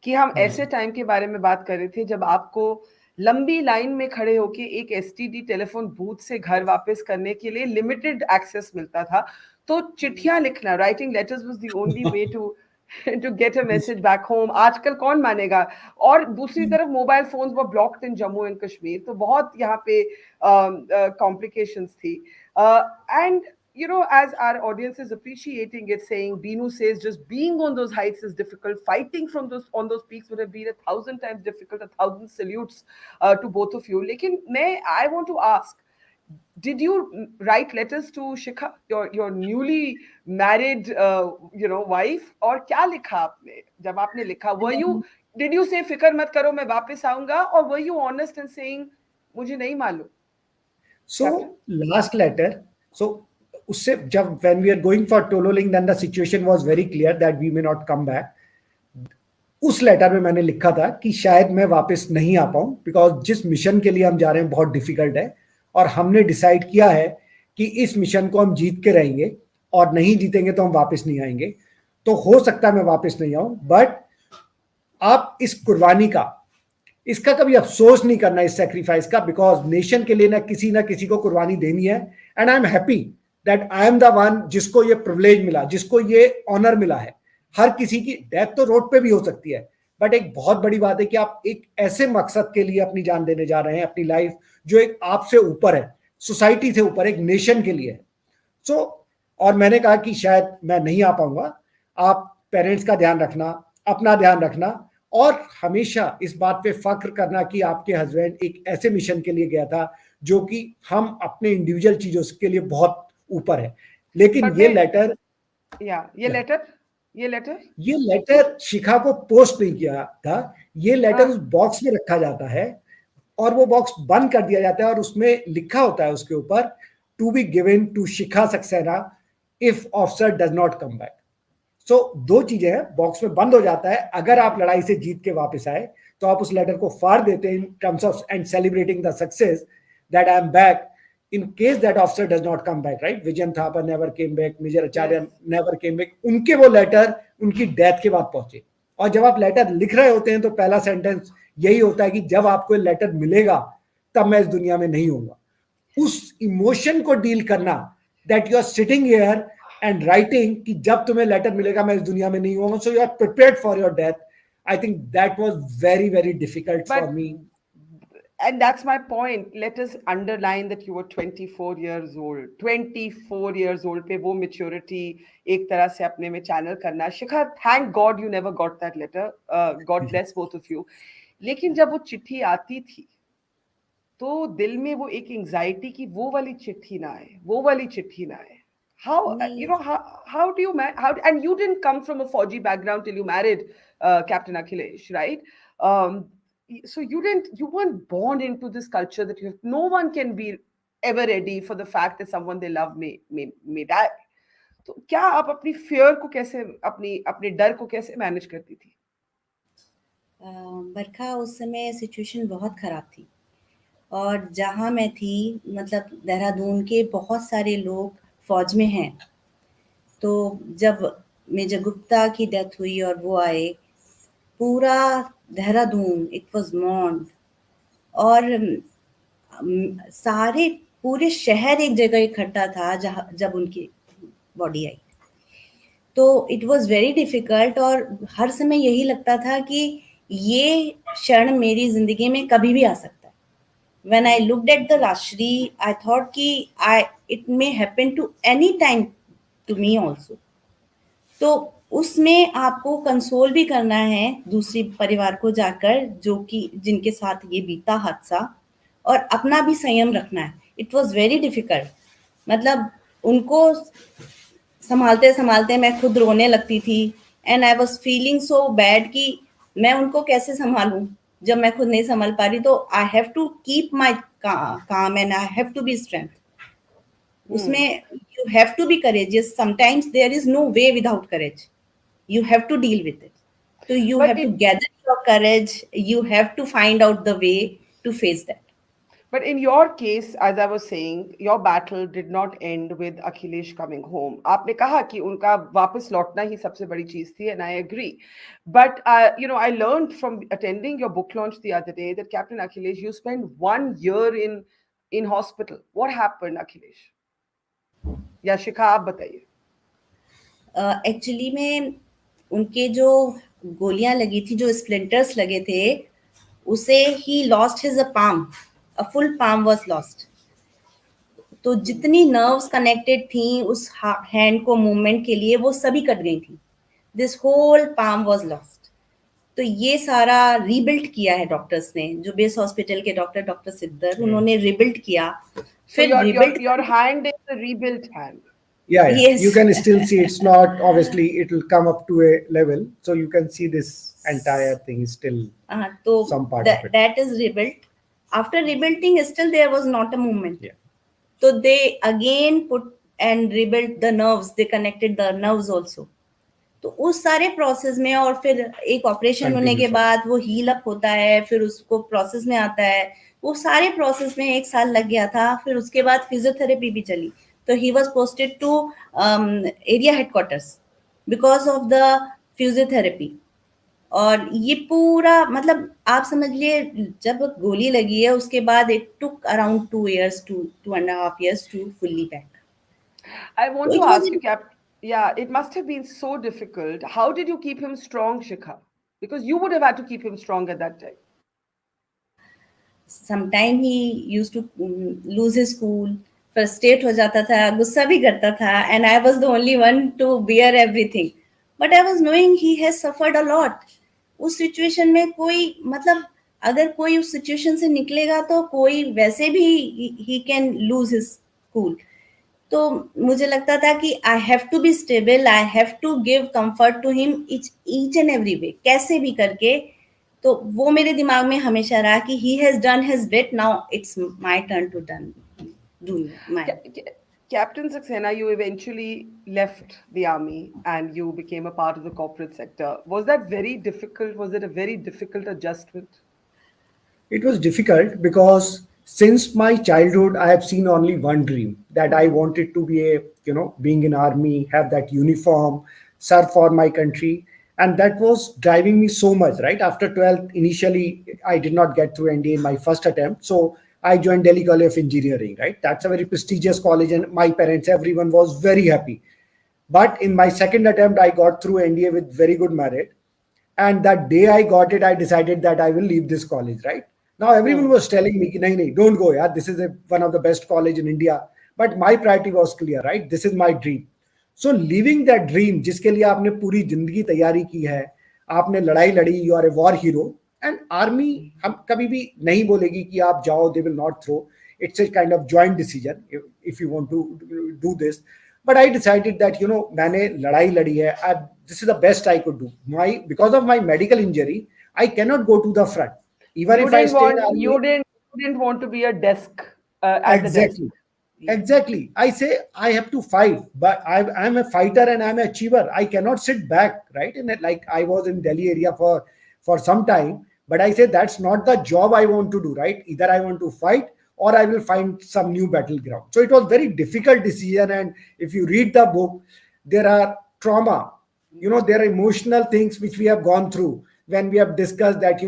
कि हम ऐसे टाइम के बारे में बात कर रहे थे जब आपको लंबी लाइन में खड़े होके एक एसटीडी टेलीफोन बूथ से घर वापस करने के लिए लिमिटेड एक्सेस मिलता था। तो चिट्ठियां लिखना, writing letters was the only way to to get a message back home. आजकल कौन मानेगा। और दूसरी तरफ mobile phones were blocked in Jammu and Kashmir, तो बहुत यहाँ पे कॉम्प्लिकेशंस थी। And you know, as our audience is appreciating it, saying Binu says just being on those heights is difficult. Fighting from those on those peaks would have been 1,000 times difficult. 1,000 salutes to both of you. Lekin I want to ask, did you write letters to Shikha, your newly married wife, or क्या लिखा आपने जब आपने लिखा? Did you say फिकर मत करो मैं वापस आऊंगा, or were you honest in saying मुझे नहीं मालूम? So last letter, so उससे जब when we are going for Tololing, then the situation was very clear that we may not come back. उस लेटर में मैंने लिखा था कि शायद मैं वापस नहीं आ पाऊं, बिकॉज जिस मिशन के लिए हम जा रहे हैं बहुत डिफिकल्ट है, और हमने डिसाइड किया है कि इस मिशन को हम जीत के रहेंगे, और नहीं जीतेंगे तो हम वापस नहीं आएंगे। तो हो सकता है मैं वापस नहीं आऊं, बट आप इस कुर्बानी का, इसका कभी अफसोस नहीं करना, इस सेक्रीफाइस का, बिकॉज नेशन के लिए ना किसी को कुर्बानी देनी है। And I am happy that I am the one जिसको ये प्रिविलेज मिला, जिसको ये ऑनर मिला है। हर किसी की डेथ तो रोड पे भी हो सकती है, बट एक बहुत बड़ी बात है कि आप एक ऐसे मकसद के लिए अपनी जान देने जा रहे हैं, अपनी लाइफ जो एक आपसे ऊपर है, सोसाइटी से ऊपर, एक नेशन के लिए है। सो और मैंने कहा कि शायद मैं नहीं आ पाऊंगा, आप पेरेंट्स का ध्यान रखना, अपना ध्यान रखना, और हमेशा इस बात पे फख्र करना कि आपके हस्बैंड एक ऐसे मिशन के लिए गया था जो कि हम अपने इंडिविजुअल चीजों के लिए बहुत ऊपर है। लेकिन ये लेटर शिखा को पोस्ट नहीं किया था, ये लेटर उस बॉक्स में रखा जाता है, और वो बॉक्स बंद कर दिया जाता है, और उसमें लिखा होता है उसके ऊपर, to be given to Shikha Saxena if officer does not come back. So दो चीजें हैं, बॉक्स में बंद हो जाता है, अगर आप लड़ाई से जीत के वापस आए तो आप उस लेटर को फाड़ देते हैं in terms of and celebrating the success that I am back in case that officer does not come back, right? Vijayan Thapa never came back, Major Acharya never came back. उनके वो letter उनकी death के बाद पहुंचे। और जब आप letter लिख रहे होते हैं तो पहला सेंटेंस यही होता है कि जब आपको लेटर मिलेगा तब मैं इस दुनिया में नहीं होऊंगा। उस इमोशन को डील करना, that you are sitting here and writing कि जब तुम्हें लेटर मिलेगा मैं इस दुनिया में नहीं होऊंगा, so you are prepared for your death. I think that was very very difficult for me. And that's my point. Let us underline that you were 24 years old. 24 years old पे वो maturity एक तरह से अपने में channel करना। शिखा, thank God you never got that letter. God bless both of you. लेकिन जब वो चिट्ठी आती थी तो दिल में वो एक anxiety की वो वाली चिट्ठी ना आए, वो वाली चिट्ठी ना आए। How how do you and you didn't come from a Fauji background till you married Captain Akhilesh, right? So you weren't born into this culture that no one can be ever ready for the fact that someone they love may die. तो क्या आप अपनी fear को कैसे, अपने डर को कैसे मैनेज करती थी? बरखा, उस समय सिचुएशन बहुत खराब थी, और जहाँ मैं थी, मतलब देहरादून के बहुत सारे लोग फौज में हैं। तो जब मेजर गुप्ता की डेथ हुई और वो आए, पूरा देहरादून इट वाज मॉर्न, और सारे पूरे शहर एक जगह इकट्ठा था जब उनकी बॉडी आई। तो इट वाज वेरी डिफिकल्ट, और हर समय यही लगता था कि ये क्षण मेरी जिंदगी में कभी भी आ सकता है। When I looked at the Rashri, I thought कि it may happen to any time to me also. तो उसमें आपको कंसोल भी करना है दूसरी परिवार को जाकर, जो कि जिनके साथ ये बीता हादसा, और अपना भी संयम रखना है। इट वॉज वेरी डिफिकल्ट, मतलब उनको संभालते संभालते मैं खुद रोने लगती थी, and I was feeling so bad कि मैं उनको कैसे संभालूं जब मैं खुद नहीं संभाल पा रही। तो I have to keep my काम and I have to be strength. उसमें you have to be courageous. Sometimes there is no way without courage. You have to deal with it. So you have to gather your courage. You have to find out the way to face that. But in your case, as I was saying, your battle did not end with Akhilesh coming home. आपने कहा कि उनका वापस लौटना ही सबसे बड़ी चीज थी, and I agree. But I learned from attending your book launch the other day that Captain Akhilesh, you spent 1 year in hospital. What happened, Akhilesh? या शिखा आप बताइए. एक्चुअली में उनके जो गोलियां लगी थी, जो स्प्लिंटर्स लगे थे, उसे he lost his palm, a full palm was lost. तो जितनी नर्व्स कनेक्टेड थी उस हैंड को मूवमेंट के लिए, वो सभी कट गई थी. This whole palm was lost. तो ये सारा रीबिल्ड किया है डॉक्टर्स ने, जो बेस हॉस्पिटल के डॉक्टर सिद्दर, उन्होंने रीबिल्ड किया. So your hand is a rebuilt hand. Yeah, Yes. you can still see it's not, obviously it will come up to a level, so you can see this entire thing is still तो some part of it. that is rebuilt. After rebuilding, still there was not a movement. Yeah. So they again put and rebuilt the nerves. They connected the nerves also. तो उस सारे process में, और फिर एक operation होने के बाद वो हील अप होता है, फिर उसको प्रोसेस में आता है, वो सारे प्रोसेस में 1 साल लग गया था. फिर उसके बाद फिजियोथेरेपी भी चली. तो he was posted to area headquarters because of the physiotherapy. और ये पूरा, मतलब आप समझ लिए, जब गोली लगी है उसके बाद it took around 2 years to 2.5 years to fully back. I want to ask you, Cap. Yeah, it must have been so difficult. How did you keep him strong, Shikha? Because you would have had to keep him strong at that time. Sometime he used to lose his cool, frustrate हो जाता था, गुस्सा भी करता था, and I was the only one to bear everything. But I was knowing he has suffered a lot. उस situation में कोई, मतलब अगर कोई उस सिचुएशन से निकलेगा तो कोई वैसे भी he can lose his cool. तो मुझे लगता था कि I have to be stable, I have to give comfort to him each and every way, कैसे भी करके. तो वो मेरे दिमाग में हमेशा रहा कि he has done his bit, now it's my turn to do my. Captain Saxena, you eventually left the army and you became a part of the corporate sector. Was that very difficult? Was it a very difficult adjustment? It was difficult because since my childhood, I have seen only one dream, that I wanted to be being in army, have that uniform, serve for my country. And that was driving me so much, right? After 12th, initially, I did not get through NDA in my first attempt. So I joined Delhi College of Engineering, right? That's a very prestigious college, and my parents, everyone was very happy. But in my second attempt, I got through NDA with very good merit. And that day I got it, I decided that I will leave this college, right? Now everyone was telling me, nahi, don't go, yeah. This is one of the best college in India. But my priority was clear, right? This is my dream. So leaving that dream, जिसके लिए आपने पूरी जिंदगी तैयारी की है, आपने लड़ाई लड़ी, you are a war hero. And army हम कभी भी नहीं बोलेगी कि आप जाओ, they will not throw. It's a kind of joint decision if you want to do this. But I decided that मैंने लड़ाई लड़ी है. This is the best I could do. Because of my medical injury, I cannot go to the front. Even if I stay in army, you didn't want to be a desk at the desk. Exactly. I say I have to fight, but I'm a fighter and I'm an achiever. I cannot sit back, right? And like I was in Delhi area for some time, but I say that's not the job I want to do, right? Either I want to fight or I will find some new battleground. So it was very difficult decision. And if you read the book, there are trauma, there are emotional things which we have gone through when we have discussed that,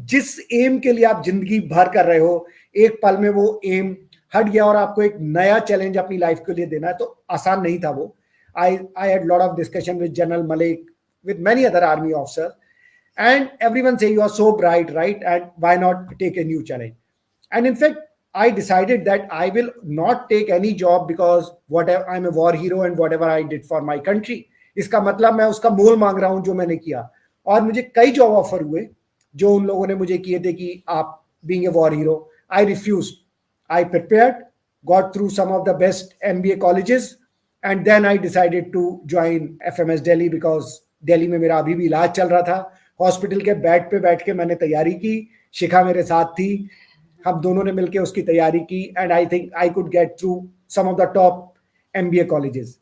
जिस M के लिए आप जिंदगी भर कर रहे हो, एक पल में वो एम हट गया और आपको एक नया चैलेंज अपनी लाइफ के लिए देना है, तो आसान नहीं था वो. I had lot of discussion with General Malik, with many other army officers, and everyone say you are so bright, right? And why not take a new challenge? And in fact, I decided that I will not take any job because whatever, I'm a war hero and whatever I did for my country, इसका मतलब मैं उसका मोल मांग रहा हूं जो मैंने किया. और मुझे कई जॉब ऑफर हुए जो उन लोगों ने मुझे किए थे कि आप being a war hero. I refused. I prepared, got through some of the best MBA colleges, and then I decided to join FMS Delhi because Delhi में मेरा अभी भी इलाज चल रहा था. हॉस्पिटल के बेड पे बैठ के मैंने तैयारी की, शिखा मेरे साथ थी, हम दोनों ने मिलके उसकी तैयारी की, and I think I could get through some of the top MBA colleges.